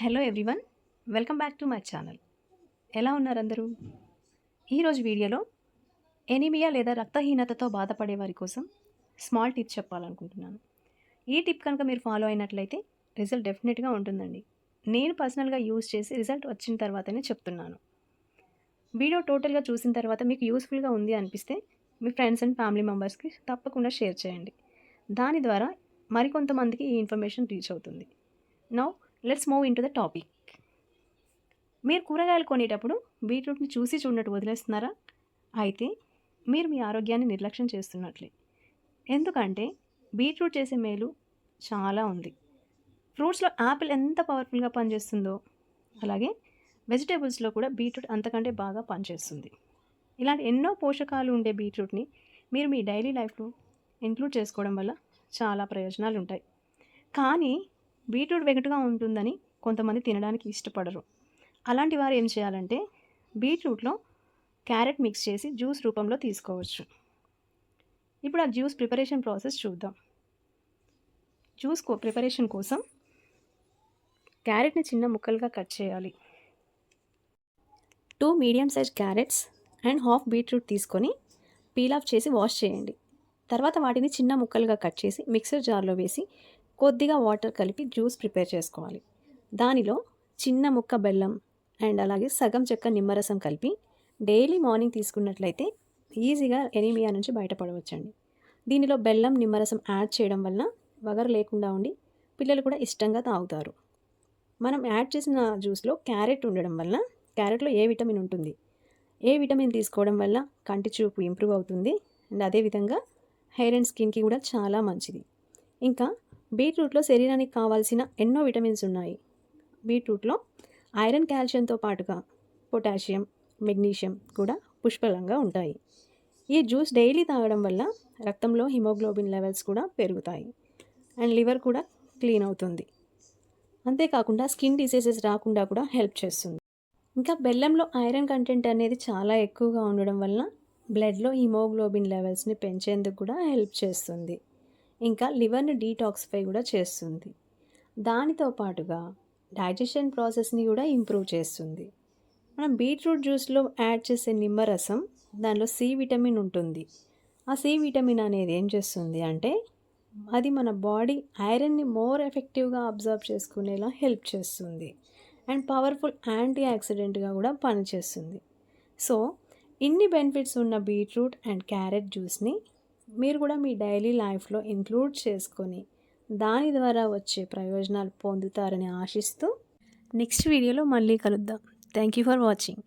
Hello everyone, welcome back to my channel. ఎలా ఉన్నారు అందరూ? ఈరోజు వీడియోలో ఎనీమియా లేదా రక్తహీనతతో బాధపడే వారి కోసం స్మాల్ టిప్ చెప్పాలనుకుంటున్నాను. ఈ టిప్ కనుక మీరు ఫాలో అయినట్లయితే రిజల్ట్ డెఫినెట్గా ఉంటుందండి. నేను పర్సనల్గా యూజ్ చేసి రిజల్ట్ వచ్చిన తర్వాతనే చెప్తున్నాను. వీడియో టోటల్గా చూసిన తర్వాత మీకు యూస్ఫుల్గా ఉంది అనిపిస్తే మీ ఫ్రెండ్స్ అండ్ ఫ్యామిలీ మెంబర్స్కి తప్పకుండా షేర్ చేయండి. దాని ద్వారా మరికొంతమందికి ఈ ఇన్ఫర్మేషన్ రీచ్ అవుతుంది. Now let's move in to the topic. మీరు కూరగాయలు కొనేటప్పుడు బీట్రూట్ని చూసి చూడనట్టు వదిలేస్తున్నారా? అయితే మీరు మీ ఆరోగ్యాన్ని నిర్లక్ష్యం చేస్తున్నట్లే. ఎందుకంటే బీట్రూట్ చేసే మేలు చాలా ఉంది. ఫ్రూట్స్లో యాపిల్ ఎంత పవర్ఫుల్గా పనిచేస్తుందో అలాగే వెజిటేబుల్స్లో కూడా బీట్రూట్ అంతకంటే బాగా పనిచేస్తుంది. ఇలాంటి ఎన్నో పోషకాలు ఉండే బీట్రూట్ని మీరు మీ డైలీ లైఫ్లో ఇంక్లూడ్ చేసుకోవడం వల్ల చాలా ప్రయోజనాలు ఉంటాయి. కానీ బీట్రూట్ వెగటుగా ఉంటుందని కొంతమంది తినడానికి ఇష్టపడరు. అలాంటి వారు ఏం చేయాలంటే బీట్రూట్లో క్యారెట్ మిక్స్ చేసి జ్యూస్ రూపంలో తీసుకోవచ్చు. ఇప్పుడు ఆ జ్యూస్ ప్రిపరేషన్ ప్రాసెస్ చూద్దాం. జ్యూస్ ప్రిపరేషన్ కోసం క్యారెట్ని చిన్న ముక్కలుగా కట్ చేయాలి. 2 medium size carrots and half beetroot తీసుకొని పీల్ ఆఫ్ చేసి వాష్ చేయండి. తర్వాత వాటిని చిన్న ముక్కలుగా కట్ చేసి మిక్సర్ జార్లో వేసి కొద్దిగా వాటర్ కలిపి జ్యూస్ ప్రిపేర్ చేసుకోవాలి. దానిలో చిన్న ముక్క బెల్లం అండ్ అలాగే సగం చెక్క నిమ్మరసం కలిపి డైలీ మార్నింగ్ తీసుకున్నట్లయితే ఈజీగా ఎనీమియా నుంచి బయటపడవచ్చండి. దీనిలో బెల్లం నిమ్మరసం యాడ్ చేయడం వల్ల వగరు లేకుండా ఉండి పిల్లలు కూడా ఇష్టంగా తాగుతారు. మనం యాడ్ చేసిన జ్యూస్లో క్యారెట్ ఉండడం వల్ల క్యారెట్లో ఏ విటమిన్ ఉంటుంది. ఏ విటమిన్ తీసుకోవడం వల్ల కంటి చూపు ఇంప్రూవ్ అవుతుంది అండ్ అదేవిధంగా హెయిర్ అండ్ స్కిన్కి కూడా చాలా మంచిది. ఇంకా బీట్రూట్లో శరీరానికి కావాల్సిన ఎన్నో విటమిన్స్ ఉన్నాయి. బీట్రూట్లో ఐరన్, కాల్షియంతో పాటుగా పొటాషియం, మెగ్నీషియం కూడా పుష్కలంగా ఉంటాయి. ఈ జ్యూస్ డైలీ తాగడం వల్ల రక్తంలో హిమోగ్లోబిన్ లెవెల్స్ కూడా పెరుగుతాయి అండ్ లివర్ కూడా క్లీన్ అవుతుంది. అంతేకాకుండా స్కిన్ డిసీజెస్ రాకుండా కూడా హెల్ప్ చేస్తుంది. ఇంకా బెల్లంలో ఐరన్ కంటెంట్ అనేది చాలా ఎక్కువగా ఉండడం వల్ల బ్లడ్లో హిమోగ్లోబిన్ లెవెల్స్ని పెంచేందుకు కూడా హెల్ప్ చేస్తుంది. ఇంకా లివర్ని డీటాక్సిఫై కూడా చేస్తుంది. దానితో పాటుగా డైజెషన్ ప్రాసెస్ని కూడా ఇంప్రూవ్ చేస్తుంది. మనం బీట్రూట్ జ్యూస్లో యాడ్ చేసే నిమ్మరసం దానిలో సి విటమిన్ ఉంటుంది. ఆ సి విటమిన్ అనేది ఏం చేస్తుంది అంటే అది మన బాడీ ఐరన్ని మోర్ ఎఫెక్టివ్గా అబ్జర్వ్ చేసుకునేలా హెల్ప్ చేస్తుంది అండ్ పవర్ఫుల్ యాంటీ ఆక్సిడెంట్గా కూడా పనిచేస్తుంది. సో ఇన్ని బెనిఫిట్స్ ఉన్న బీట్రూట్ అండ్ క్యారెట్ జ్యూస్ని మీరు కూడా మీ డైలీ లైఫ్లో ఇంక్లూడ్ చేసుకొని దాని ద్వారా వచ్చే ప్రయోజనాలు పొందుతారని ఆశిస్తూ నెక్స్ట్ వీడియోలో మళ్ళీ కలుద్దాం. Thank you for watching.